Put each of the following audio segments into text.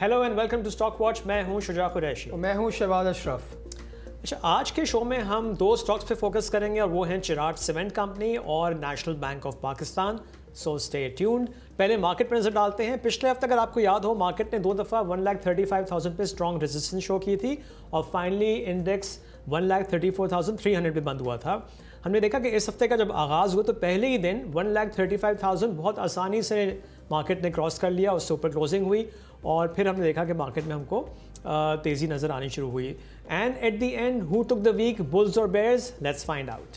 Hello and welcome to stock watch. मैं हूं शुजा कुरैशी। मैं हूं शहबाज अशरफ। अच्छा, आज के शो में हम दो स्टॉक्स पे फोकस करेंगे और वो हैं चिराग सीमेंट कंपनी और national bank of Pakistan. So stay tuned. पहले मार्केट पर नजर डालते हैं। पिछले हफ्ते अगर आपको याद हो, मार्केट ने 2 दफ़ा 1,35,000 पे स्ट्रॉन्ग रेजिस्टेंस शो की थी और फाइनली इंडेक्स 1,34,300 पे बंद हुआ था। हमने देखा कि इस हफ्ते का जब आगाज़ हुआ तो पहले ही दिन 1,35,000 बहुत आसानी से मार्केट ने क्रॉस कर लिया, उससे ऊपर क्लोजिंग हुई और फिर हमने देखा कि मार्केट में हमको तेज़ी नज़र आनी शुरू हुई। And at the end who took the week, bulls और bears? Let's find out.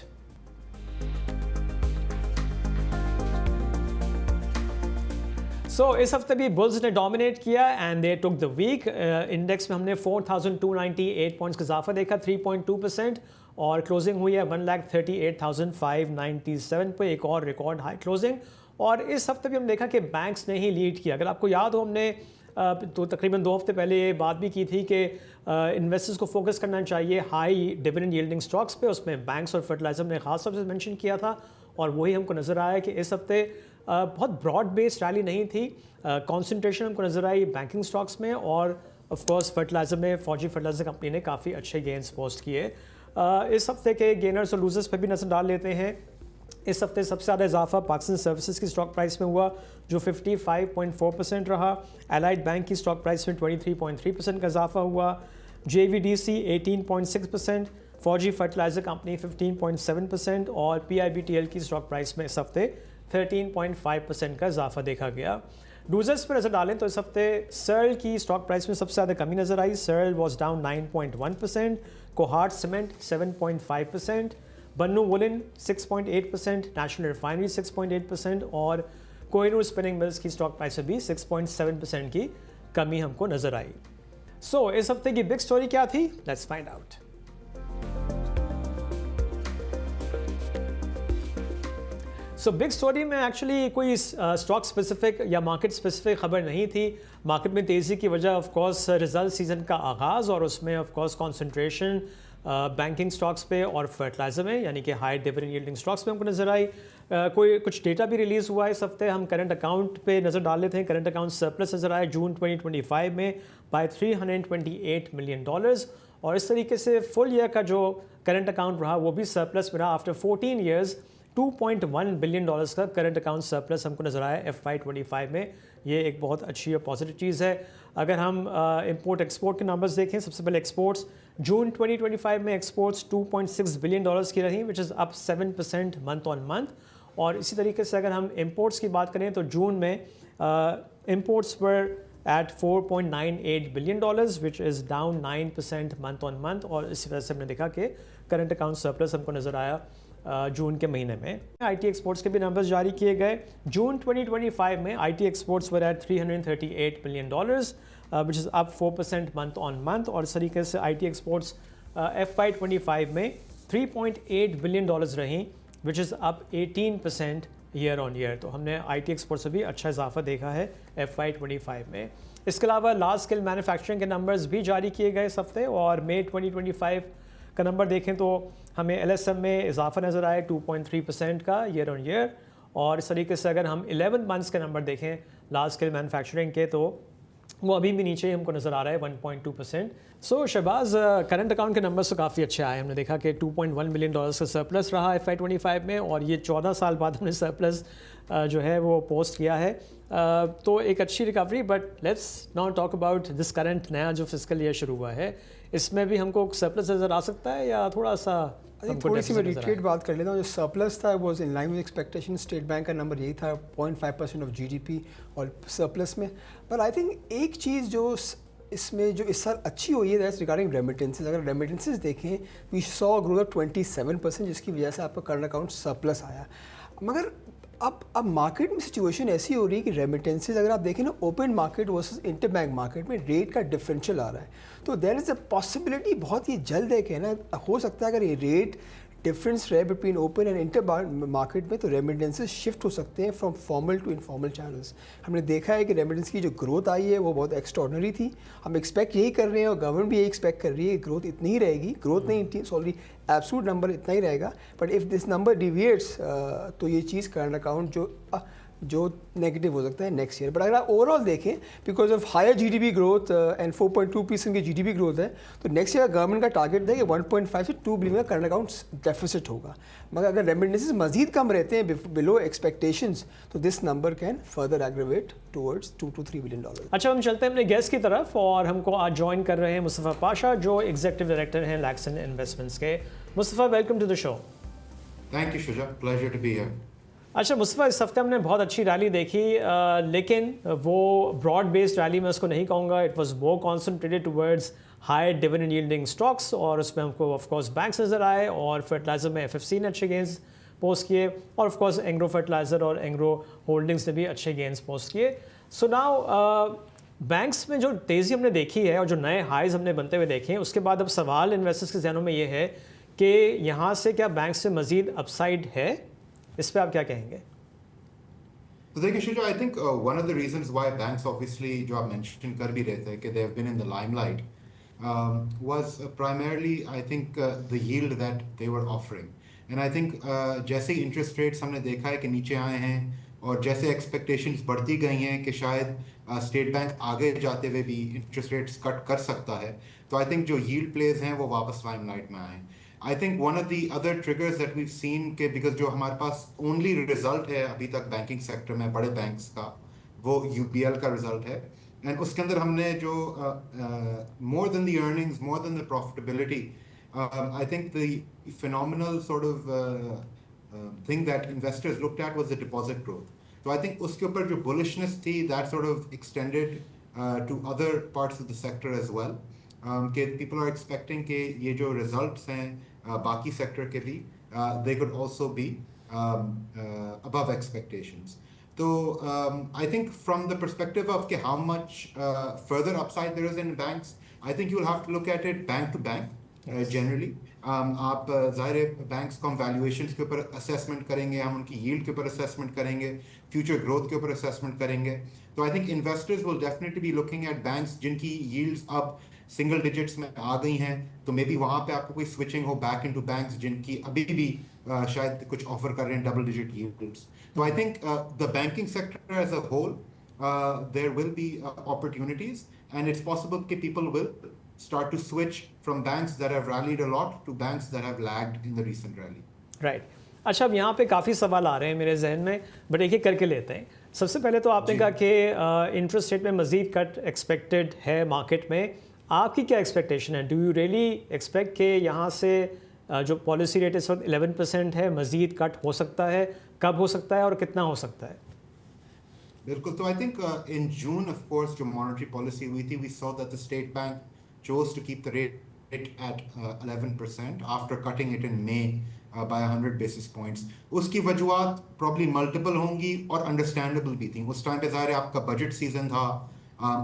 So इस हफ्ते भी बुल्स ने डोमिनेट किया and they took the week. Index में हमने 4,298 पॉइंट्स का इजाफा देखा, 3.2%, और क्लोजिंग हुई है 1,38,597 पे, एक और रिकॉर्ड हाई क्लोजिंग। और इस हफ्ते भी हम देखा कि बैंक्स ने ही लीड किया। अगर आपको याद हो, हमने तो तकरीबन 2 हफ्ते पहले ये बात भी की थी कि इन्वेस्टर्स को फोकस करना चाहिए हाई डिविडेंड यील्डिंग स्टॉक्स पे। उसमें बैंक्स और फर्टिलाइजर ने खास तौर से मेंशन किया था और वही हमको नज़र आया कि इस हफ्ते बहुत ब्रॉड बेस्ड रैली नहीं थी। कंसंट्रेशन हमको नज़र आई बैंकिंग स्टॉक्स में और ऑफ कोर्स फर्टिलाइजर में फौजी फर्टिलाइजर कंपनी ने काफ़ी अच्छे गेन्स पोस्ट किए। इस हफ्ते के गेनर्स और लूजर्स पर भी नज़र डाल लेते हैं। इस हफ्ते सबसे ज़्यादा इजाफा पाकिस्तान सर्विसेज की स्टॉक प्राइस में हुआ जो 55.4% रहा। एलाइड बैंक की स्टॉक प्राइस में 23.3% का इजाफा हुआ। JVDC 18.6%, फौजी फर्टिलाइजर कंपनी 15.7% और PIBTL की स्टॉक प्राइस में इस हफ्ते 13.5% का इजाफा देखा गया। लूजर्स पर नजर डालें तो इस हफ्ते सर्ल की स्टॉक प्राइस में सबसे ज़्यादा कमी नजर आई। Searle was down 9.1%, Kohat cement 7.5%, Bannu woollen 6.8%, national refinery 6.8% और कोहिनूर स्पिनिंग मिल्स की स्टॉक प्राइस में भी 6.7% की कमी हमको नजर आई। सो इस हफ्ते की बिग स्टोरी क्या थी? Let's find out. So big story में एक्चुअली कोई स्टॉक स्पेसिफिक या मार्केट स्पेसिफिक खबर नहीं थी। मार्केट में तेज़ी की वजह ऑफ कोर्स रिजल्ट सीजन का आगाज़ और उसमें of course concentration banking stocks पे और फर्टिलाइजर में, यानी कि हाई डिविडेंड यील्डिंग स्टॉक्स पे हमको नजर आई। कोई कुछ डेटा भी रिलीज़ हुआ है इस हफ्ते। हम करंट अकाउंट पे नज़र डाल लेते हैं। करंट अकाउंट सरप्लस नजर आया जून 2025 में बाय $328 मिलियन और इस तरीके से फुल ईयर का जो करंट अकाउंट रहा वो भी सरप्लस में रहा। आफ्टर 14 ईयर्स $2.1 बिलियन का करंट अकाउंट सरप्लस हमको नजर आया FY25 में। ये एक बहुत अच्छी और पॉजिटिव चीज़ है। अगर हम इंपोर्ट एक्सपोर्ट के नंबर्स देखें, सबसे पहले एक्सपोर्ट्स जून 2025 में एक्सपोर्ट्स $2.6 बिलियन की रही, which is up 7% month on month. और इसी तरीके से अगर हम इंपोर्ट्स की बात करें तो जून में imports were at $4.98 billion, which is down 9% month on month. और इसी वजह से हमने देखा कि करंट अकाउंट सरप्लस हमको नज़र आया जून के महीने में। IT एक्सपोर्ट्स के भी नंबर्स जारी किए गए। जून 2025 में IT exports were at $338 million, which is up 4% month on month. और इस तरीके से IT एक्सपोर्ट्स FY25 में $3.8 बिलियन रहीं, which is up 18% year on year. तो हमने IT एक्सपोर्ट से भी अच्छा इजाफा देखा है FY25 में। इसके अलावा लार्ज स्केल मैन्युफैक्चरिंग के नंबर्स भी जारी किए गए इस हफ्ते और मई 2025 का नंबर देखें तो हमें LSM में इजाफा नज़र आया 2.3% का ईयर ऑन ईयर। और इस तरीके से अगर हम 11 मंथ्स के नंबर देखें लार्ज स्केल मैन्युफैक्चरिंग के तो वो अभी भी नीचे हमको नज़र आ रहा है 1.2%। सो शहबाज, करंट अकाउंट के नंबर्स तो काफ़ी अच्छे आए। हमने देखा कि $2.1 बिलियन का सरप्लस रहा FY25 में और ये 14 साल बाद हमने सरप्लस जो है वो पोस्ट किया है। तो एक अच्छी recovery. But let's now talk about this current नया जो फिस्कल ईयर शुरू हुआ है, इसमें भी हमको सरप्लस नज़र आ सकता है या थोड़ा सा? थोड़ी सी मैं रिट्रेट बात कर लेता हूँ। जो सरप्लस था वो in line with expectation. State bank का नंबर यही था 0.5% ऑफ GDP और सरप्लस में। पर आई थिंक एक चीज़ जो इसमें जो इस साल अच्छी हुई है दैट्स रिगार्डिंग रेमिटेंसेज। अगर रेमिटेंसेज देखें वी सॉ ग्रोथ ऑफ 27%, जिसकी वजह से आपका करंट अकाउंट सरप्लस आया। मगर अब मार्केट में सिचुएशन ऐसी हो रही है कि रेमिटेंसेज अगर आप देखें ना, open market versus inter bank market में रेट का डिफरेंशियल आ रहा है। तो देयर इज़ अ पॉसिबिलिटी बहुत ही जल्द है, कहना हो सकता है अगर ये रेट डिफरेंस रहे between open and inter market में तो रेमिटेंसेज शिफ्ट हो सकते हैं from formal to informal channels. हमने देखा है कि रेमिटेंस की जो ग्रोथ आई है वो बहुत एक्स्ट्रॉर्डनरी थी। हम एक्सपेक्ट यही कर रहे हैं और गवर्नमेंट भी यही एक्सपेक्ट कर रही है कि ग्रोथ इतनी ही रहेगी। ग्रोथ नहीं, सॉरी एब्सोल्यूट नंबर इतना ही रहेगा। बट इफ़ दिस नंबर डिविएट्स तो ये चीज़ करंट अकाउंट जो नेगेटिव हो सकता है नेक्स्ट ईयर। बट अगर आप ओवरऑल देखें, because of higher GDP growth and 4.2% की जीडीपी ग्रोथ है, तो नेक्स्ट ईयर गवर्नमेंट का टारगेट है कि 1.5 से 2 बिलियन का करंट अकाउंट्स डेफिसिट होगा। मगर अगर रेमिटेंसेस मजीद कम रहते हैं बिलो एक्सपेक्टेशंस, तो this number can further aggravate towards 2 to 3 billion dollar. अच्छा, हम चलते हैं अपने गेस्ट की तरफ और हमको आज ज्वाइन कर रहे हैं मुस्तफ़ा पाशा, जो एग्जीक्यूटिव डायरेक्टर हैं लैक्सन इन्वेस्टमेंट्स के। Mustafa, welcome to the show. Thank you Shuja, pleasure to be here. अच्छा मुस्तफ़ा, इस हफ्ते हमने बहुत अच्छी रैली देखी, लेकिन वो ब्रॉड बेस्ड रैली मैं उसको नहीं कहूँगा। It was more concentrated towards high dividend yielding stocks, और उसमें हमको ऑफ कोर्स बैंक्स नज़र आए, और फर्टिलाइज़र में एफएफसी ने अच्छे गेंस पोस्ट किए, और ऑफ कोर्स एंग्रो फर्टिलाइज़र और एंग्रो होल्डिंग्स ने भी अच्छे गेंस पोस्ट किए। सो नाउ बैंक्स में जो तेज़ी हमने देखी है और जो नए हाइज हमने बनते हुए देखे हैं, उसके बाद अब सवाल इन्वेस्टर्स के जहनों में ये है कि यहाँ से क्या बैंक से मज़ीद अपसाइड है? इस पर आप क्या कहेंगे? तो देखिए Shuja, I think one of the reasons why banks obviously जो आप मेंशन कर भी रहे थे कि they have been in the limelight was primarily I think the yield that they were offering. And I think जैसे ही इंटरेस्ट रेट्स हमने देखा है कि नीचे आए हैं, और जैसे एक्सपेक्टेशंस बढ़ती गई हैं कि शायद स्टेट बैंक आगे जाते हुए भी इंटरेस्ट रेट्स कट कर सकता है, तो आई थिंक जो यील्ड प्लेज हैं वो वापस लाइमलाइट में आए। आई think one of the other triggers that we've seen के बिकॉज जो हमारे पास ओनली रिजल्ट है अभी तक बैंकिंग सेक्टर में बड़े बैंक्स का, वो यूबीएल का रिजल्ट है। एंड उसके अंदर हमने जो more than the earnings, more than the profitability, I think the phenomenal sort of thing that investors looked at was the deposit growth. तो आई थिंक उसके ऊपर जो बुलिशनेस थी that sort of extended to other parts of the sector as well, कि people are expecting कि ये जो results हैं बाकी सेक्टर के भी they could also be above expectations. So I think from the perspective of how much further upside there is in banks, I think you will have to look at it bank to bank. Generally आप ज़ाहिर banks को हम valuations के ऊपर assessment करेंगे, हम उनकी yield के ऊपर असेसमेंट करेंगे, फ्यूचर ग्रोथ के ऊपर असेसमेंट करेंगे। तो I think investors will definitely be looking at banks जिनकी यील्ड्स अब सिंगल डिजिट्स में आ गई हैं, तो मे बी वहाँ पे आपको कोई स्विचिंग हो बैक इनटू बैंक्स जिनकी अभी भी शायद कुछ ऑफर कर रहे हैं डबल डिजिट यील्ड्स। तो I think the banking sector as a whole there will be opportunities, and it's possible कि people will start to switch from banks that have rallied a lot to banks that have lagged in the recent rally. Right. अच्छा, अब यहाँ पे काफ़ी सवाल आ रहे हैं मेरे जहन में, बट एक एक करके लेते हैं। सबसे पहले तो आपने कहा कि इंटरेस्ट रेट में मज़ीद कट एक्सपेक्टेड है मार्केट में। आपकी क्या एक्सपेक्टेशन है? डू यू रियली एक्सपेक्ट कि यहाँ से जो पॉलिसी रेट इस वक्त 11% है, मज़ीद कट हो सकता है? कब हो सकता है और कितना हो सकता है? बिल्कुल। तो I think in June of course जो मॉनेटरी पॉलिसी हुई थी, we saw that the State Bank chose to keep the rate at 11% after cutting it in May by 100 basis points. उसकी वजूहात probably multiple होंगी और understandable भी थी। उस time पे ज़ाहिर है आपका बजट सीजन था,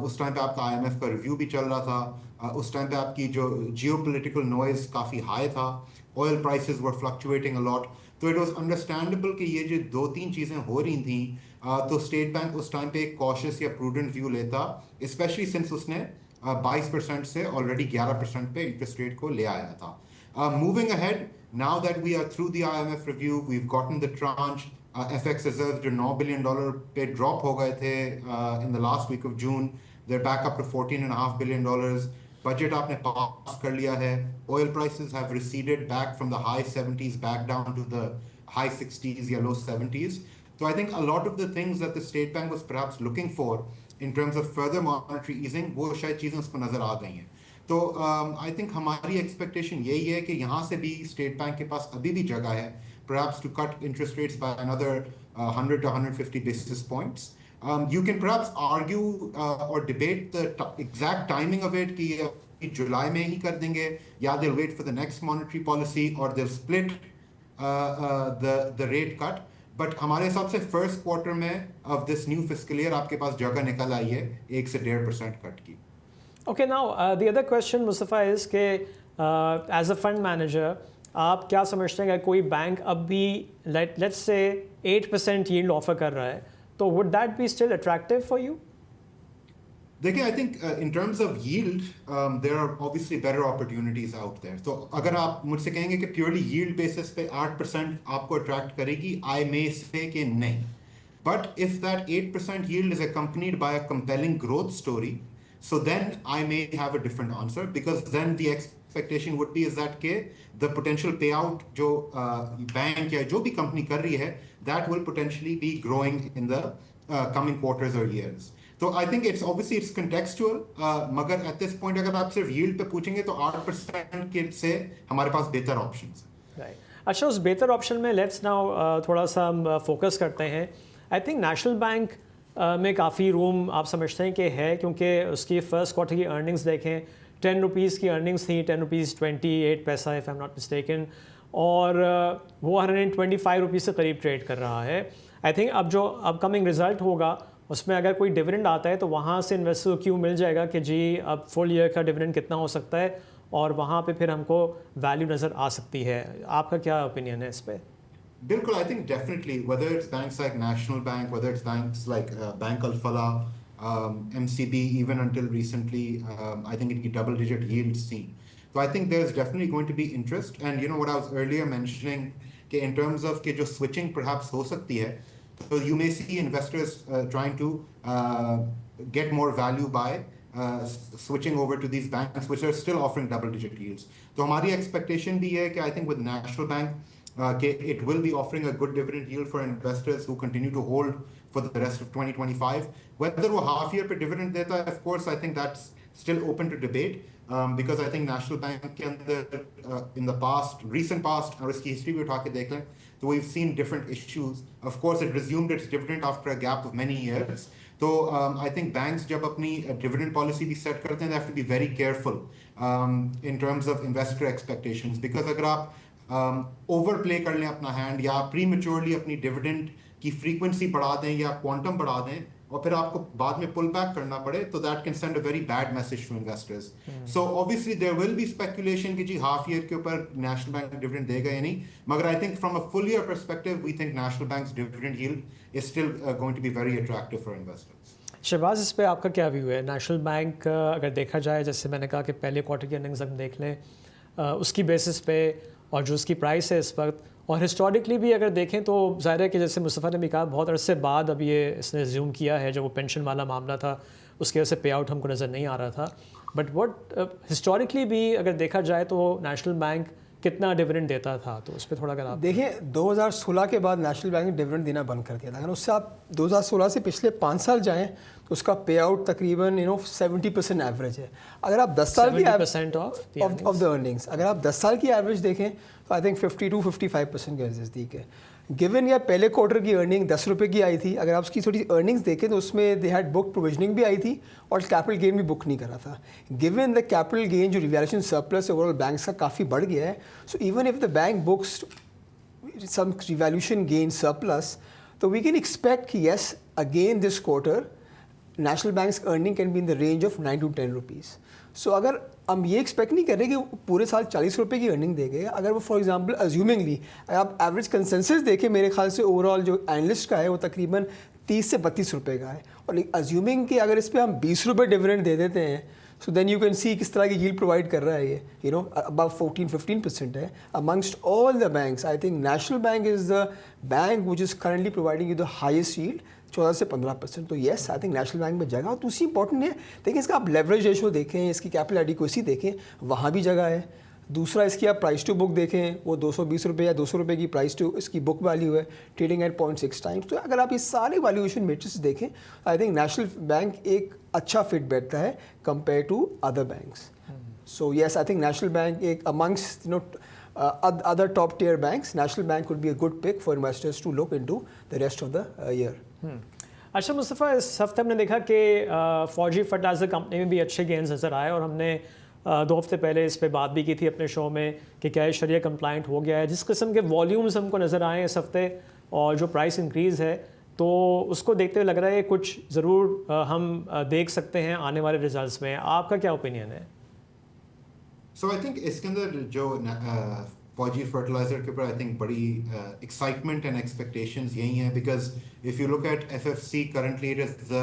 उस टाइम पे आपका IMF का रिव्यू भी चल रहा था, उस टाइम पे आपकी जो जियोपॉलिटिकल नॉइज काफ़ी हाई था, oil prices were fluctuating a lot, तो इट वाज अंडरस्टैंडेबल कि ये जो दो तीन चीज़ें हो रही थी, तो स्टेट बैंक उस टाइम पे एक कॉशियस या प्रूडेंट व्यू लेता, स्पेशली सिंस उसने 22% से ऑलरेडी 11% पे इंटरेस्ट रेट को ले आया था। Moving ahead, now that we are through the IMF review, we have gotten the tranche, FX reserve जो $9 बिलियन पे ड्रॉप हो गए थे in the last week of June, they're back up to $14.5 billion. Budget आपने pass कर लिया है, oil prices have receded back from the high 70s back down to the high 60s या लो 70s। तो I think a lot of the things that the State bank was perhaps looking for in terms of further monetary easing, वो शायद चीज़ें उसको नज़र आ गई हैं। तो आई थिंक हमारी एक्सपेक्टेशन यही है कि यहाँ से भी स्टेट बैंक के पास अभी भी जगह है perhaps to cut interest rates by another 100 to 150 basis points. You can perhaps argue or debate the exact timing of it कि जुलाई में ही कर देंगे या they'll wait for the next monetary policy or they'll split the rate cut. But हमारे हिसाब से first quarter में of this new fiscal year आपके पास जगह निकल आई है 1 से 1.5% कट की। Okay, now the other question Mustafa is के एज अ फंड मैनेजर आप क्या समझते हैं कि कोई बैंक अब भी लेट्स से 8% यील्ड ऑफर कर रहा है, तो would that be still attractive for you? देखिए, I think in terms of yield there are obviously better opportunities out there. तो अगर आप मुझसे कहेंगे कि प्योरली यील्ड बेसिस पे 8% आपको अट्रैक्ट करेगी, आई मे से कि नहीं, But if that 8% yield is accompanied by a compelling growth story, so then I may have a different answer, because then the expectation would be is that the potential payout जो bank या जो भी company कर रही है, that will potentially be growing in the coming quarters or years. So I think it's obviously it's contextual, मगर at this point अगर आप सिर्फ yield पे पूछेंगे तो 8% के से हमारे पास बेहतर options हैं. Right. अच्छा, उस बेहतर ऑप्शन में लेट्स नाउ थोड़ा सा हम फोकस करते हैं. आई थिंक नेशनल बैंक में काफ़ी रूम आप समझते हैं कि है, क्योंकि उसकी फर्स्ट क्वार्टर की अर्निंग्स देखें, 10 रुपीज़ की अर्निंग्स थी, 10 रुपीज़ 28 पैसा if I am not mistaken, और वो 125 रुपीज़ से करीब ट्रेड कर रहा है. आई थिंक अब जो अपकमिंग रिज़ल्ट होगा उसमें अगर कोई डिविडेंड आता है तो वहाँ से इन्वेस्टर को क्यों मिल जाएगा कि जी अब फुल ईयर का डिविडेंड कितना हो सकता है, और वहाँ पे फिर हमको वैल्यू नज़र आ सकती है. आपका क्या ओपिनियन है इस पर? Bilkul, I think definitely, whether it's banks like National Bank, whether it's banks like Bank Al Falah, MCB, even until recently, I think it double-digit yields seen. So I think there's definitely going to be interest. And you know what I was earlier mentioning, in terms of जो switching perhaps हो सकती है, so you may see investors trying to get more value by switching over to these banks which are still offering double-digit yields. So हमारी expectation भी है कि I think with National Bank, it will be offering a good dividend yield for investors who continue to hold for the rest of 2025. Whether वो half year पे dividend देता है, of course, I think that's still open to debate, because I think National Bank के अंदर in the past, recent past, और इसकी history भी उठा के देख लें, so we've seen different issues. Of course, it resumed its dividend after a gap of many years. So I think banks जब अपनी dividend policy भी set करते हैं, they have to be very careful in terms of investor expectations, because अगर आप over play कर लें अपना हैंड या प्रीमेच्योरली अपनी डिविडेंड की फ्रीक्वेंसी बढ़ा दें या क्वांटम बढ़ा दें और फिर आपको बाद में पुल बैक करना पड़े, तो that can send a very bad message to investors. So obviously there will be speculation कि जी हाफ ईयर के ऊपर नेशनल बैंक डिविडेंड देगा या नहीं, मगर I think from a full year perspective we think National Bank's dividend yield is still going to be very attractive for investors. Shahbaz, इस पे आपका क्या व्यू है? नेशनल बैंक अगर देखा जाए, जैसे मैंने कहा कि पहले क्वार्टर की अर्निंग्स हम देख लें उसकी बेसिस पे और जो उसकी प्राइस है इस वक्त, और हिस्टोरिकली भी अगर देखें तो ज़ाहिर है कि जैसे मुस्तफ़ा ने भी कहा बहुत अरसे बाद अब ये इसने रिज्यूम किया है, जो वो पेंशन वाला मामला था उसकी वजह से पे आउट हमको नज़र नहीं आ रहा था. बट व्हाट हिस्टोरिकली भी अगर देखा जाए तो नेशनल बैंक कितना डिविडेंड देता था, तो उस पर थोड़ा अगर आप देखें 2016 के बाद नेशनल बैंक ने डिविडेंड देना बंद कर दिया था. अगर उससे आप 2016 से पिछले 5 साल जाएं तो उसका पे आउट तकरीबन 70% एवरेज है. अगर आप 10 साल की 70% ऑफ द अर्निंग्स, अगर आप 10 साल की एवरेज देखें तो आई थिंक 52-55% के नज़दीक है. गिवन या पहले क्वार्टर की अर्निंग 10 रुपये की आई थी, अगर आप उसकी थोड़ी अर्निंग्स देखें तो उसमें दे हैड बुक प्रोविजनिंग भी आई थी और कैपिटल गेन भी बुक नहीं करा था. गिवन द कैपिटल गेन जो रिवैल्यूएशन सरप्लस ओवरऑल बैंक्स का काफ़ी बढ़ गया है, so even if the bank books some revaluation gain surplus, तो वी कैन एक्सपेक्ट कि yes again this quarter national banks earning can be in the range of 9 to 10 rupees. So अगर हम ये एक्सपेक्ट नहीं कर रहे कि पूरे साल 40 रुपये की अर्निंग देंगे, अगर वो फॉर एग्जांपल अज्यूमिंगली अगर आप एवरेज कंसेंसस देखें, मेरे ख्याल से ओवरऑल जो एनालिस्ट का है वो तकरीबन 30 से 32 रुपये का है, और अज्यूमिंग कि अगर इस पर हम 20 रुपये डिविडेंड दे देते हैं, so then you can see किस तरह की यील्ड प्रोवाइड कर रहा है ये, अबव 14-15% है amongst all the banks. I think National bank is the bank which is currently providing you the highest yield, 14 से 15%. तो yes I think National bank में जगह, और दूसरी इंपॉर्टेंट है देखिए इसका आप लेवरेज रेशो देखें, इसकी कैपिटल एडिक्वेसी देखें, वहाँ भी जगह है. दूसरा इसकी आप प्राइस टू बुक देखें, वो 220 रुपये या 200 रुपये की प्राइस टू इसकी बुक वैल्यू है, ट्रेडिंग एट 0.6 टाइम्स. तो अगर आप ये सारे वैल्यूएशन मेट्रिक्स देखें, आई थिंक नेशनल बैंक एक अच्छा फिट बैठता है compare to other banks. So yes I think National Bank एक amongst other top tier banks, National Bank would be a good pick for investors to look into the rest of the year. अच्छा मुस्तफ़ा, इस हफ्ते हमने देखा कि फौजी fertiliser company में भी अच्छे गेंस नज़र आए, और हमने 2 हफ्ते पहले इस पे बात भी की थी अपने शो में कि क्या शरिया कंप्लाइंट हो गया है. जिस किस्म के वॉल्यूम्स हमको नज़र आए इस हफ्ते और जो प्राइस इंक्रीज़ है, तो उसको देखते हुए लग रहा है कुछ ज़रूर हम देख सकते हैं आने वाले रिजल्ट्स में. आपका क्या ओपिनियन है? So I think इसके अंदर जो फौजी फर्टिलाइजर के ऊपर आई थिंक बड़ी एक्साइटमेंट एंड एक्सपेक्टेशंस यही हैं, because if you look at FFC currently it is the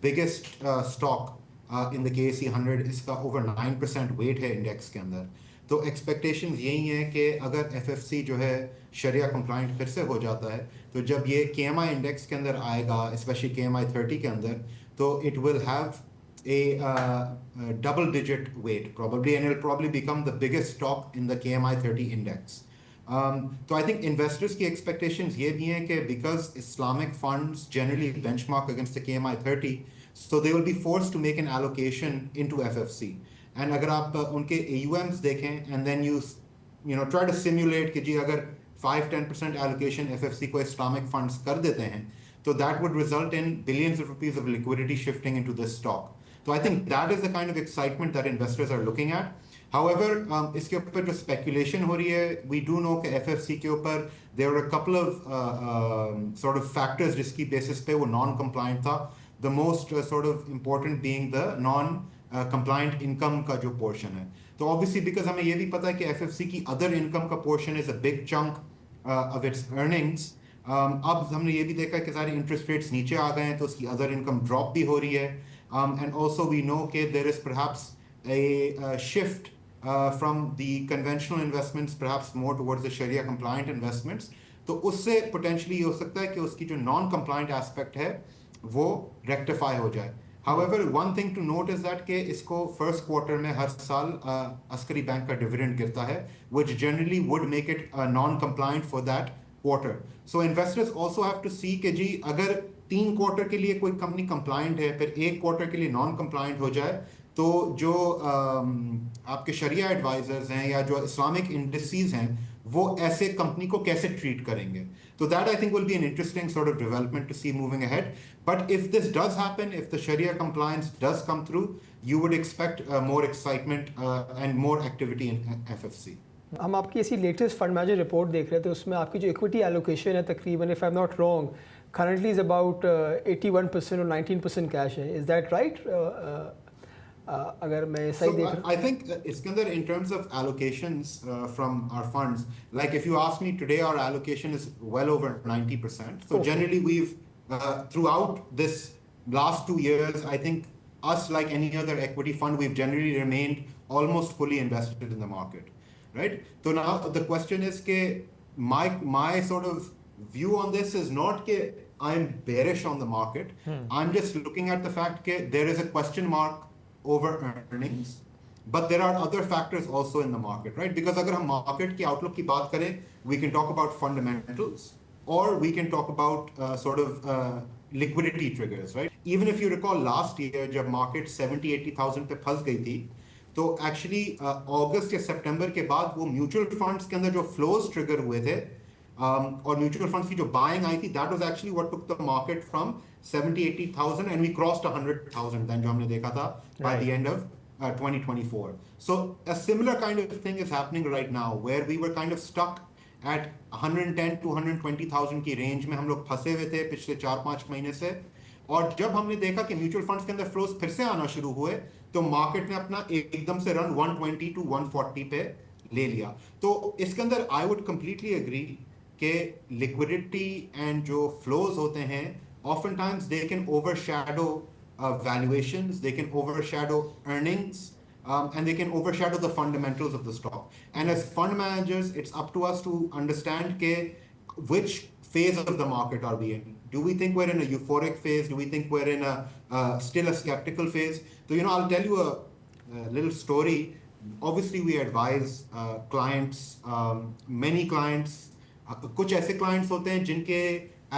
biggest stock in the KSE 100. इसका ओवर 9% वेट है इंडेक्स के अंदर. तो एक्सपेक्टेशंस यही हैं कि अगर एफएफसी जो है शरिया कंप्लाइंट फिर से हो जाता है, तो जब ये केएमआई इंडेक्स के अंदर आएगा, स्पेशली केएमआई 30 के अंदर, तो it will have a double digit weight probably, and it'll probably become the biggest stock in the KMI 30 index. So I think investors की expectations ये भी हैं कि because Islamic funds generally benchmark against the KMI 30, so they will be forced to make an allocation into FFC. And अगर आप उनके AUMs देखें and then you know try to simulate कि जी अगर 5-10% allocation FFC को Islamic funds कर देते हैं, so that would result in billions of rupees of liquidity shifting into this stock. So I think that is the kind of excitement that investors are looking at. However, इसके ऊपर जो speculation हो रही है, we do know कि FFC के ऊपर there are a couple of sort of factors जिसकी basis पे वो non-compliant था. The most sort of important being the non-compliant income का जो portion है. तो obviously because हमें ये भी पता है कि FFC की other income का portion is a big chunk of its earnings. अब हमने ये भी देखा कि सारे interest rates नीचे आ गए हैं, तो उसकी other income drop भी हो रही है. And also we know that there is perhaps a shift from the conventional investments perhaps more towards the Sharia compliant investments. तो उससे potentially ये हो सकता है कि उसकी जो non-compliant aspect है वो rectify हो जाए. However, one thing to note is that कि इसको first quarter में हर साल अस्करी बैंक का dividend गिरता है, which generally would make it non-compliant for that quarter. So investors also have to see कि जी अगर 3 क्वार्टर के लिए कोई कंपनी कंप्लाइंट है, फिर 1 क्वार्टर के लिए नॉन कंप्लाइंट हो जाए, तो जो आपके शरिया एडवाइजर्स हैं या जो इस्लामिक इंडस्ट्रीज हैं, वो ऐसे कंपनी को कैसे ट्रीट करेंगे. तो that I think will be an interesting sort of development to see moving ahead. But if this does happen, if the sharia compliance does come through, you would expect more excitement and more activity in FFC. हम आपकी ऐसी latest fund manager report देख रहे थे, उसमें आपकी जो equity allocation है तकरीबन, if I am not wrong, currently is about 81% or 19% cash है. Is that right? अगर मैं सही देख रहा हूँ. I think इसके अंदर in terms of allocations from our funds, like if you ask me today, our allocation is well over 90%. So generally we've throughout this last 2 years, I think us like any other equity fund, we've generally remained almost fully invested in the market, right? So now the question is कि my sort of view on this is not that I'm bearish on the market. I'm just looking at the fact that there is a question mark over earnings, but there are other factors also in the market, right? Because अगर हम market की outlook की बात करें, we can talk about fundamentals, or we can talk about sort of liquidity triggers, right? Even if you recall last year जब market 70-80,000 पे फंस गई थी, तो actually अगस्त या सितंबर के बाद वो mutual funds के अंदर जो flows trigger हुए थे, और म्यूचुअल फंड्स की जो बाइंग आई थी, that was actually what took the market from 70-80,000 and we crossed 100,000 then, जो हमने देखा था by the end of 2024. So a similar kind of thing is happening right now, where we were kind of stuck at 110 to 120,000 की range में हम लोग फंसे हुए थे पिछले 4-5 महीने से. और जब हमने देखा कि म्यूचुअल फंड्स के अंदर फ्लोज फिर से आना शुरू हुए, तो मार्केट ने अपना एकदम से रन 120 to 140 पे ले लिया. तो इसके अंदर आई वुड कंप्लीटली एग्री कि liquidity and जो flows होते हैं, oftentimes they can overshadow valuations, they can overshadow earnings, and they can overshadow the fundamentals of the stock. And as fund managers, it's up to us to understand which phase of the market are we in. Do we think we're in a euphoric phase? Do we think we're in a still a skeptical phase? So, you know, I'll tell you a little story. Obviously, we advise clients, many clients. कुछ ऐसे clients होते हैं जिनके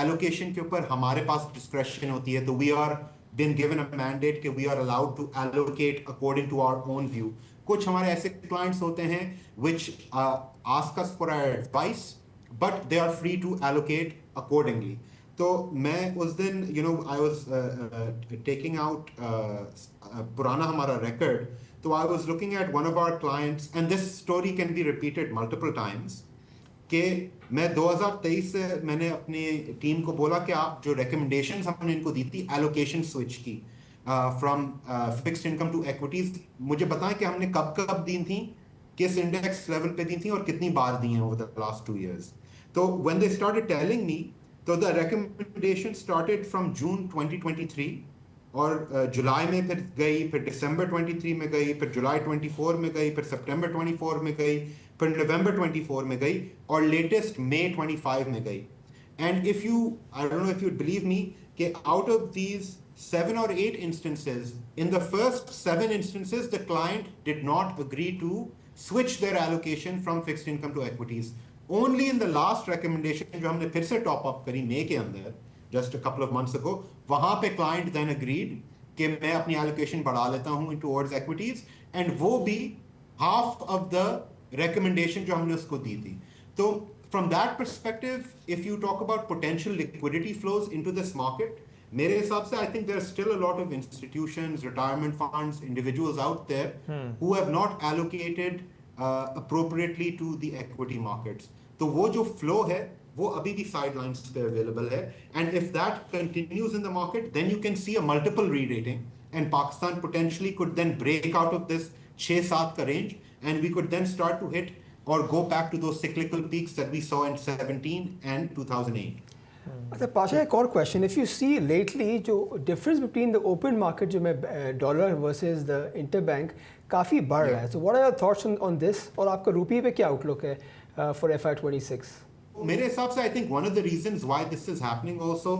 allocation के ऊपर हमारे पास discretion होती है, तो we are been given a mandate कि we are allowed to allocate according to our own view. कुछ हमारे ऐसे क्लाइंट्स होते हैं which ask us for our advice, but they are free to allocate accordingly. तो मैं उस दिन you know I was taking out पुराना हमारा रिकॉर्ड, तो I was looking at one of our clients, and this story can be repeated multiple times, कि मैं 2023 से मैंने अपनी टीम को बोला कि आप जो रिकमेंडेशंस हमने इनको दी थी एलोकेशन स्विच की from fixed income to equities, मुझे बताएं कि हमने कब कब दी थी, किस इंडेक्स लेवल पे दी थी और कितनी बार दी हैं ओवर द लास्ट 2 years. तो when they started telling me, तो the recommendation started from June 2023 और जुलाई में फिर गई, फिर दिसंबर 23 में गई, फिर जुलाई 24 में गई, फिर सितंबर 24 में गई, फिर नवंबर 24 में गई और लेटेस्ट मई 25 में गई. And if you, I don't know if you believe me, out of these 7 or 8 instances, in the first 7 instances, the client did not agree to switch their allocation from fixed income to equities. Only in the last recommendation, जो हमने फिर से top up करी मई के अंदर, just a couple of months ago, वहाँ पे client then agreed कि मैं अपनी allocation बढ़ा लेता हूँ towards equities, and वो भी half of the recommendation जो हमने उसको दी थी. तो from that perspective, if you talk about potential liquidity flows into this market, मेरे हिसाब से I think there are still a lot of institutions, retirement funds, individuals out there who have not allocated appropriately to the equity markets. तो वो जो flow है, वो अभी भी sidelines पे available है. And if that continues in the market, then you can see a multiple re-rating, and Pakistan potentially could then break out of this 6-7 का range, and we could then start to hit or go back to those cyclical peaks that we saw in 17 and 2008. अच्छा पाशा, एक और question, if you see lately जो difference between the open market जो में dollar versus the interbank काफ़ी बढ़ रहा है. So what are your thoughts on this, और आपका रुपये पे क्या आउटलुक है फॉर FY26? मेरे हिसाब से I think one of the reasons why this is happening also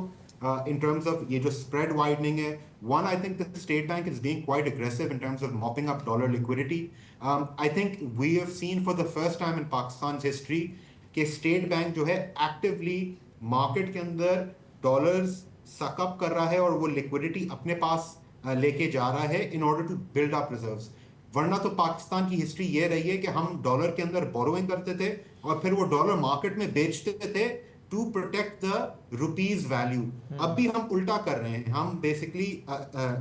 in terms of ये जो spread widening है, one, I think the state bank is being quite aggressive in terms of mopping up dollar liquidity. I think we have seen for the first time in Pakistan's history कि state bank जो है actively market के अंदर dollars suck up कर रहा है और वो लिक्विडिटी अपने पास लेके जा रहा है in order to build up reserves. वरना तो पाकिस्तान की हिस्ट्री ये रही है कि हम डॉलर के अंदर बोरोइंग करते थे और फिर वो डॉलर मार्केट में बेचते थे to protect the rupee's value. अब भी हम उल्टा कर रहे हैं. हम बेसिकली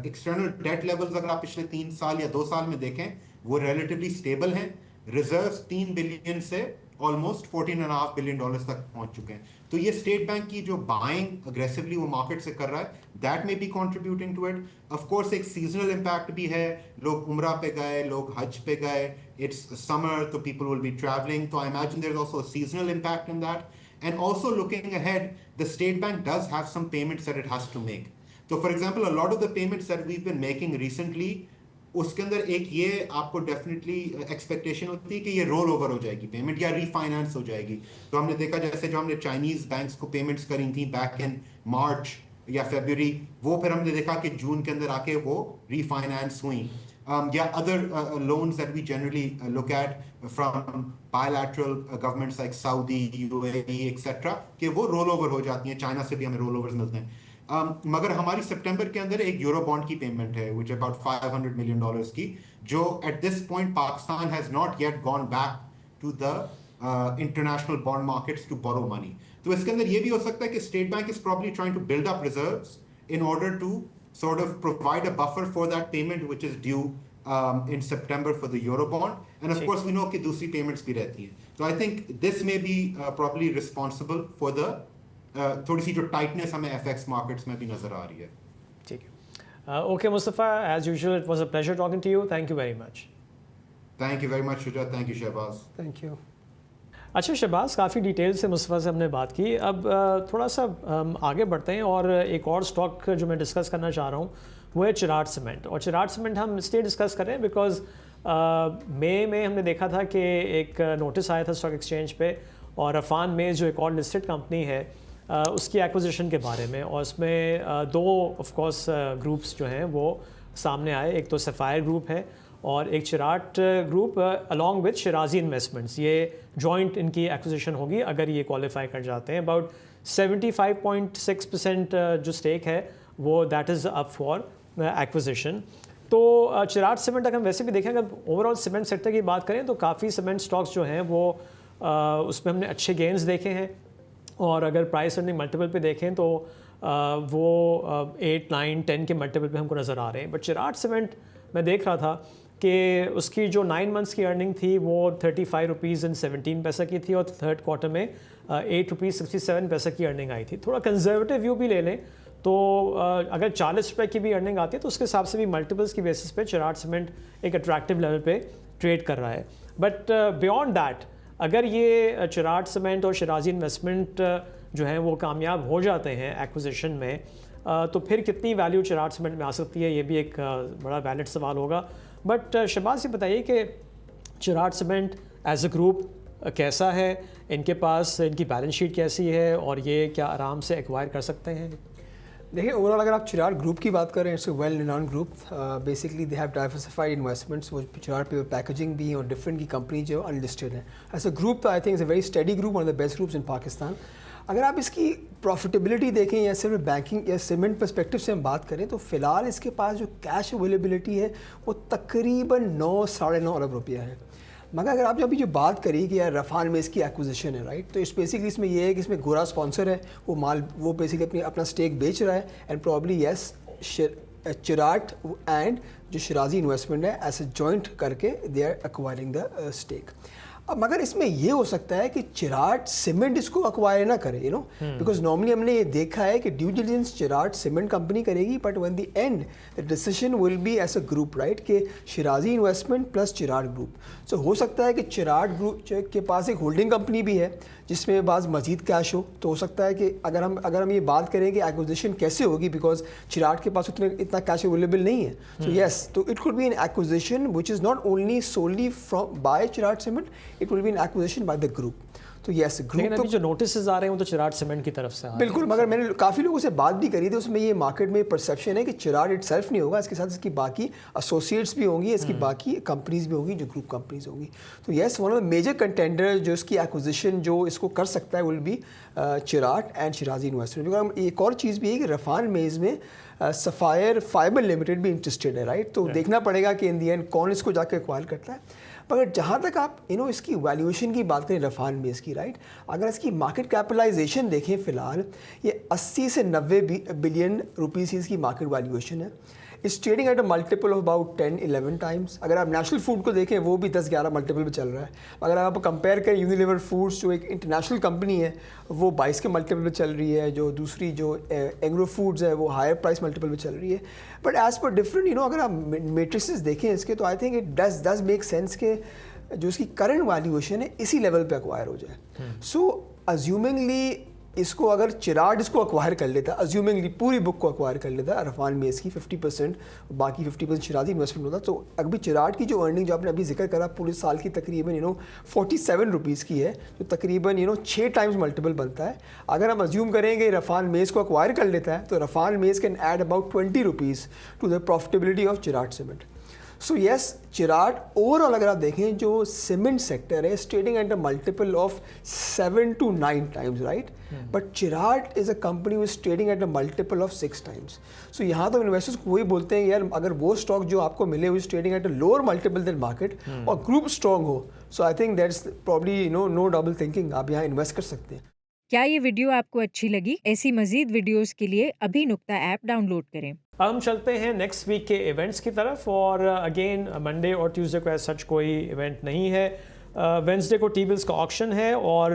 एक्सटर्नल डेट लेवल्स अगर आप पिछले 3 साल या 2 साल में देखें, वो रिलेटिवली स्टेबल हैं. रिजर्व्स 3 बिलियन से ऑलमोस्ट $14.5 बिलियन तक पहुंच चुके हैं. तो ये स्टेट बैंक की जो बाइंग अग्रेसिवली वो मार्केट से कर रहा है, that may be contributing to it. Of course एक सीजनल इम्पैक्ट भी है. लोग उम्रा पे गए, लोग हज पे गए, इट्स समर तो पीपल विल बी ट्रैवलिंग. तो I imagine there is also a seasonal impact in that. And also looking ahead, the state bank does have some payments that it has to make. So for example, a lot of the payments that we've been making recently, उसके अंदर एक ये आपको definitely expectation होती है कि ये roll over हो जाएगी पेमेंट या रीफाइनेंस हो जाएगी. तो हमने देखा जैसे जो हमने चाइनीज बैंक्स को पेमेंट्स करी थी बैक इन मार्च या फरवरी, वो फिर हमने देखा कि जून के अंदर आके वो रीफाइनेंस हुई. या other loans that we generally look at from bilateral governments like Saudi, UAE, etc. कि वो रोल ओवर हो जाती हैं. चाइना से भी हमें रोल ओवर्स मिलते हैं. मगर हमारी सितंबर के अंदर एक यूरो बॉन्ड की पेमेंट है which about $500 million की, जो at this point Pakistan has not yet gone back to the international bond markets to borrow money. तो इसके अंदर ये भी हो सकता है कि state bank is probably trying to build up reserves in order to sort of provide a buffer for that payment which is due in September for the euro bond. And of course we know कि दूसरी payments भी रहती हैं. So I think this may be probably responsible for the थोड़ी सी जो tightness हमें FX markets में भी नजर आ रही है. ठीक है. Okay Mustafa, as usual it was a pleasure talking to you. Thank you very much. Thank you very much Shuja. Thank you Shehbaz. Thank you. अच्छा शहबाज, काफ़ी डिटेल से मुस्तफ़ा से हमने बात की. अब थोड़ा सा आगे बढ़ते हैं और एक और स्टॉक जो मैं डिस्कस करना चाह रहा हूँ वो है चिराट सीमेंट. और चिराट सीमेंट हम इसलिए डिस्कस कर रहे हैं बिकॉज मई में हमने देखा था कि एक नोटिस आया था स्टॉक एक्सचेंज पे और अफान में जो एक और लिस्टेड कंपनी है उसकी एक्विजिशन के बारे में. और उसमें दो ऑफ कोर्स ग्रुप्स जो हैं वो सामने आए. एक तो सफ़ायर ग्रुप है और एक Cherat group along with Shirazi investments. ये जॉइंट इनकी एक्विजिशन होगी अगर ये क्वालिफाई कर जाते हैं. अबाउट 75.6% जो स्टेक है वो that is up for acquisition. तो चिराट सीमेंट अगर हम वैसे भी देखें, अगर ओवरऑल सीमेंट सेक्टर की बात करें तो काफ़ी सीमेंट स्टॉक्स जो हैं वो उसमें हमने अच्छे गेंस देखे हैं. और अगर प्राइस अर्निंग मल्टीपल पे देखें तो वो 8, 9, 10 के मल्टीपल पे हमको नज़र आ रहे हैं. बट चिराट सीमेंट मैं देख रहा था कि उसकी जो 9 मंथ्स की अर्निंग थी वो 35 रुपीज़ 17 पैसे की थी और थर्ड क्वार्टर में 8 रुपीज़ 67 पैसे की अर्निंग आई थी. थोड़ा कंजर्वेटिव व्यू भी ले लें तो अगर 40 रुपये की भी अर्निंग आती है तो उसके हिसाब से भी मल्टीपल्स की बेसिस पे चिराट सीमेंट एक अट्रैक्टिव लेवल पे ट्रेड कर रहा है. बट बियॉन्ड दैट अगर ये चिराट सीमेंट और शिराजी इन्वेस्टमेंट जो हैं वो कामयाब हो जाते हैं एक्विजिशन में, तो फिर कितनी वैल्यू चिराग सीमेंट में आ सकती है, ये भी एक बड़ा वैलिड सवाल होगा। बट शहबाज ये बताइए कि चिराग सीमेंट एज अ ग्रुप कैसा है, इनके पास इनकी बैलेंस शीट कैसी है और ये क्या आराम से एक्वायर कर सकते हैं? देखिए ओवरऑल अगर आप चिराग ग्रुप की बात करें, it's a well renowned group, basically they have diversified investments, वो चिराग पेपर पैकेजिंग भी और डिफरेंट की कंपनी जो अनलिस्टेड है। As a group I think is a very steady group, one of the best groups in Pakistan. अगर आप इसकी profitability देखें या सिर्फ बैंकिंग या सीमेंट पर्सपेक्टिव से हम बात करें तो फ़िलहाल इसके पास जो कैश अवेलेबिलिटी है वो तकरीबन 9-9.5 अरब रुपया है। मगर अगर आप अभी जो बात करी कि यार रफान में इसकी एक्विजिशन है, राइट, तो इस बेसिकली इसमें ये है कि इसमें गोरा स्पॉन्सर है, वो बेसिकली अपना स्टेक बेच रहा है, and probably yes Chirag and जो शिराजी इन्वेस्टमेंट है ऐसे जॉइंट करके they are acquiring the stake. अब मगर इसमें ये हो सकता है कि चिराग सीमेंट इसको अक्वायर ना करे, यू नो, बिकॉज नॉर्मली हमने ये देखा है कि due diligence Chirag cement company करेगी, but when the end the decision will be as a group, right, कि Shirazi investment plus Chirag group. So हो सकता है कि चिराग ग्रुप के पास एक होल्डिंग कंपनी भी है जिसमें बाज़ मजीद कैश हो, तो हो सकता है कि अगर हम ये बात करें कि एक्विजिशन कैसे होगी, बिकॉज चिराग के पास इतना कैश अवेलेबल नहीं है, सो येस, तो it could be an acquisition which is not only solely from by Chirag cement, it will be an acquisition by the group. तो यस ग्रुप तो जो नोटिस आ रहे हैं वो तो चिराग सीमेंट की तरफ से आ रहे हैं। बिल्कुल, मगर मैंने काफ़ी लोगों से बात भी करी थी, उसमें ये मार्केट में परसेप्शन है कि चिराग इटसेल्फ नहीं होगा, इसके साथ इसकी बाकी एसोसिएट्स भी होंगी, इसकी बाकी कंपनीज भी होंगी जो ग्रुप कंपनीज होंगी। तो yes, one of the major contender जो इसकी एक्विजिशन जो इसको कर सकता है will be Chirag and Shirazi investment. Because एक और चीज़ भी है कि रफान मेज़ में सफ़ायर फाइबर लिमिटेड भी इंटरेस्टेड है, राइट, तो देखना पड़ेगा कि इन दी एंड कौन इसको जाके एक्वायर करता है। मगर जहाँ तक आप इसकी वैल्यूएशन की बात करें रफान में इसकी, राइट, अगर इसकी मार्केट कैपिटलाइजेशन देखें फ़िलहाल ये 80 से 90 बिलियन रुपीस की इसकी मार्केट वैल्यूएशन है। इस trading at a multiple of about 10-11 times. अगर आप नेशनल फूड को देखें वो भी 10-11 मल्टीपल पे चल रहा है। अगर आप कंपेयर करें यूनिलीवर फूड्स जो एक इंटरनेशनल कंपनी है वो 22 के मल्टीपल पे चल रही है, जो दूसरी जो एग्रो फूड्स है वो हायर प्राइस मल्टीपल पे चल रही है। बट एज पर डिफरेंट अगर आप मेट्रिसेस देखें इसके, तो I think it does make sense के जो इसकी करंट वैल्यूएशन है इसी लेवल पे एक्वायर हो जाए। सो अज्यूमिंगली इसको अगर चिराग इसको अक्वायर कर लेता, अज्यूमिंगली पूरी बुक को अक्वायर कर लेता रफान में इसकी 50%, बाकी 50% शिराजी इन्वेस्टमेंट होता, तो अभी चिराग की जो अर्निंग जो आपने अभी जिक्र करा पूरे साल की तकरीबन 47 रुपीज़ की है, तो तकरीबन 6 टाइम्स मल्टीपल बनता है। अगर हम अज्यूम करेंगे रफान मेज़ को अक्वायर कर लेता है तो Rafhan Maize can add about 20 rupees to the profitability of Chirag cement. So yes, Chirag overall अगर आप देखें जो सीमेंट सेक्टर है trading at a multiple of 7 to 9 times, right, but Chirag is a company which trading at a multiple of 6 times. So यहाँ तो investors को वही बोलते हैं यार अगर वो स्टॉक जो आपको मिले which trading at a lower multiple than market और ग्रुप स्ट्रॉन्ग हो, so I think that's probably no double thinking, आप यहाँ इन्वेस्ट कर सकते हैं। क्या ये वीडियो आपको अच्छी लगी? ऐसी मजीद वीडियोस के लिए अभी नुक्ता ऐप डाउनलोड करें। अब हम चलते हैं नेक्स्ट वीक के इवेंट्स की तरफ, और अगेन मंडे और ट्यूसडे को सच कोई इवेंट नहीं है। वेंसडे को टी बिल्स का ऑक्शन है और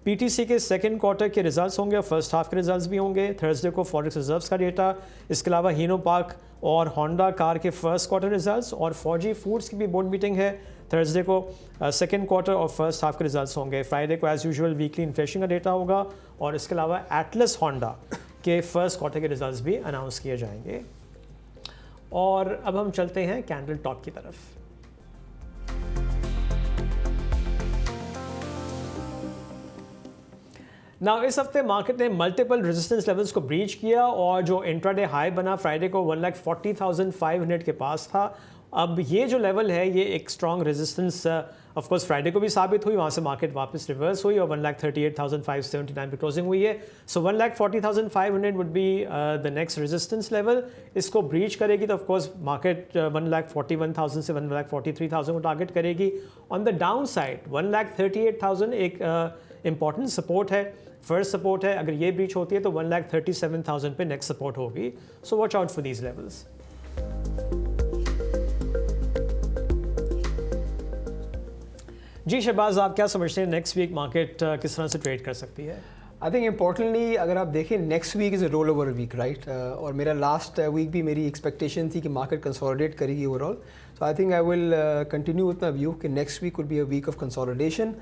पीटीसी के सेकंड क्वार्टर के रिजल्ट्स होंगे और फर्स्ट हाफ के रिजल्ट्स भी होंगे। थर्सडे को फॉरेक्स रिजर्व्स का डेटा, इसके अलावा हीनो पार्क और होंडा कार के फर्स्ट क्वार्टर रिजल्ट्स और फौजी फूड्स की भी बोर्ड मीटिंग है। थर्सडे को सेकंड क्वार्टर और फर्स्ट हाफ के रिजल्ट्स होंगे। फ्राइडे को एज़ यूजुअल वीकली इन्फ्लेशन का डेटा होगा और इसके अलावा एटलस होंडा के फर्स्ट क्वार्टर के रिजल्ट्स भी अनाउंस किए जाएंगे। और अब हम चलते हैं कैंडल टॉप की तरफ। नाउ इस हफ्ते मार्केट ने मल्टीपल रेजिस्टेंस लेवल्स को ब्रीच किया और जो इंट्राडे हाई बना फ्राइडे को 1,40,500 के पास था। अब ये जो लेवल है ये एक strong resistance of course Friday को भी साबित हुई, वहाँ से मार्केट वापस रिवर्स हुई और 1,38,579 पे क्लोजिंग हुई है। सो 1,40,500 would be the next resistance level. इसको ब्रीच करेगी तो ऑफ कोर्स मार्केट 1,41,000 से 1,43,000 को टारगेट करेगी। ऑन द डाउन साइड 1,38,000 एक इंपॉर्टेंट सपोर्ट है, फर्स्ट सपोर्ट है। अगर ये ब्रीच होती है तो 1,37,000 पे नेक्स्ट सपोर्ट होगी। So watch out for these levels. जी शहबाज, आप क्या समझते हैं नेक्स्ट वीक मार्केट किस तरह से ट्रेड कर सकती है? आई थिंक इंपॉर्टेंटली अगर आप देखें next week is a roll over week, right, और मेरा लास्ट वीक भी मेरी एक्सपेक्टेशन थी कि मार्केट कंसोलिडेट करेगी overall. So I think I will continue with my view कि next week would be a week of consolidation.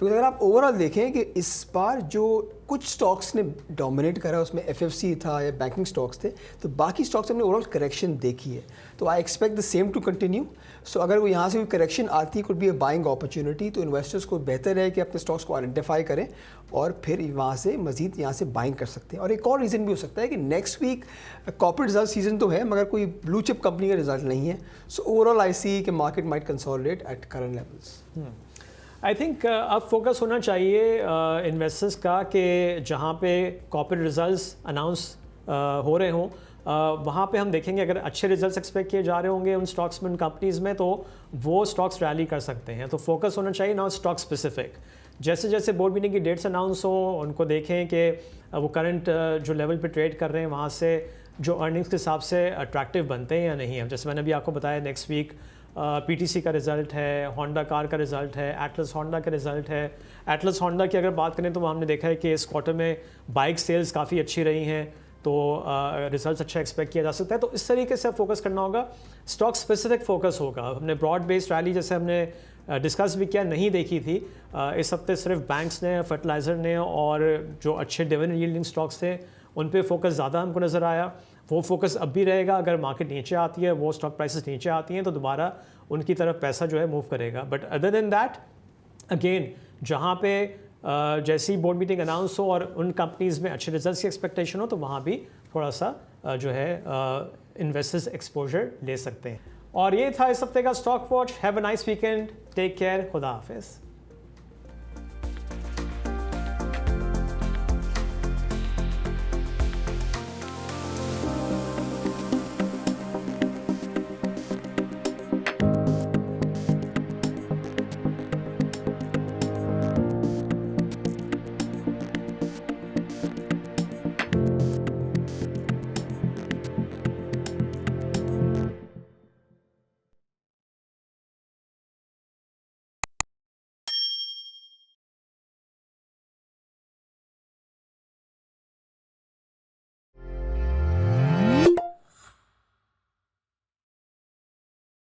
तो अगर आप ओवरऑल देखें कि इस बार जो कुछ स्टॉक्स ने डोमिनेट करा उसमें एफएफसी था या बैंकिंग स्टॉक्स थे, तो बाकी स्टॉक्स हमने ओवरऑल करेक्शन देखी है। तो I expect the same to continue. So अगर वो यहाँ से कोई करेक्शन आती could be a buying opportunity, तो इन्वेस्टर्स को बेहतर है कि अपने स्टॉक्स को आइडेंटिफाई करें और फिर वहाँ से मजीद यहाँ से बाइंग कर सकते हैं। और एक और रीज़न भी हो सकता है कि next week corporate result season तो है मगर कोई ब्लू चिप कंपनी का रिजल्ट नहीं है। सो ओवरऑल आई सी कि market might consolidate at current levels. I think अब फोकस होना चाहिए इन्वेस्टर्स का कि जहाँ पे कॉर्पोरेट रिजल्ट्स अनाउंस हो रहे हों वहाँ पे हम देखेंगे अगर अच्छे रिजल्ट्स एक्सपेक्ट किए जा रहे होंगे उन स्टॉक्स में, उन कंपनीज़ में, तो वो स्टॉक्स रैली कर सकते हैं। तो फोकस होना चाहिए नॉट स्टॉक स्पेसिफिक। जैसे जैसे बोर्ड मीटिंग की डेट्स अनाउंस हो उनको देखें कि वो करंट जो लेवल पे ट्रेड कर रहे हैं वहाँ से जो अर्निंग्स के हिसाब से अट्रैक्टिव बनते हैं या नहीं है। जैसे मैंने अभी आपको बताया नेक्स्ट वीक पीटीसी का रिज़ल्ट है, होंडा कार का रिज़ल्ट है, एटलस होंडा का रिज़ल्ट है। एटलस होंडा की अगर बात करें तो वहाँ हमने देखा है कि इस क्वार्टर में बाइक सेल्स काफ़ी अच्छी रही हैं, तो रिजल्ट्स अच्छा एक्सपेक्ट किया जा सकता है। तो इस तरीके से फोकस करना होगा, स्टॉक स्पेसिफिक फोकस होगा। हमने ब्रॉड बेस्ड रैली जैसे हमने डिस्कस भी किया नहीं देखी थी। इस हफ्ते सिर्फ बैंक्स ने, फर्टिलाइज़र ने और जो अच्छे डिविडेंड यील्डिंग स्टॉक्स थे उन पे फोकस ज़्यादा हमको नज़र आया। वो फोकस अब भी रहेगा। अगर मार्केट नीचे आती है, वो स्टॉक प्राइसेस नीचे आती हैं तो दोबारा उनकी तरफ पैसा जो है मूव करेगा। But other than that again जहाँ पे जैसी बोर्ड मीटिंग अनाउंस हो और उन कंपनीज़ में अच्छे रिजल्ट्स की एक्सपेक्टेशन हो तो वहाँ भी थोड़ा सा जो है इन्वेस्टर्स एक्सपोजर ले सकते हैं। और ये था इस हफ्ते का stock watch. Have a nice weekend, take care, खुदा हाफिज़।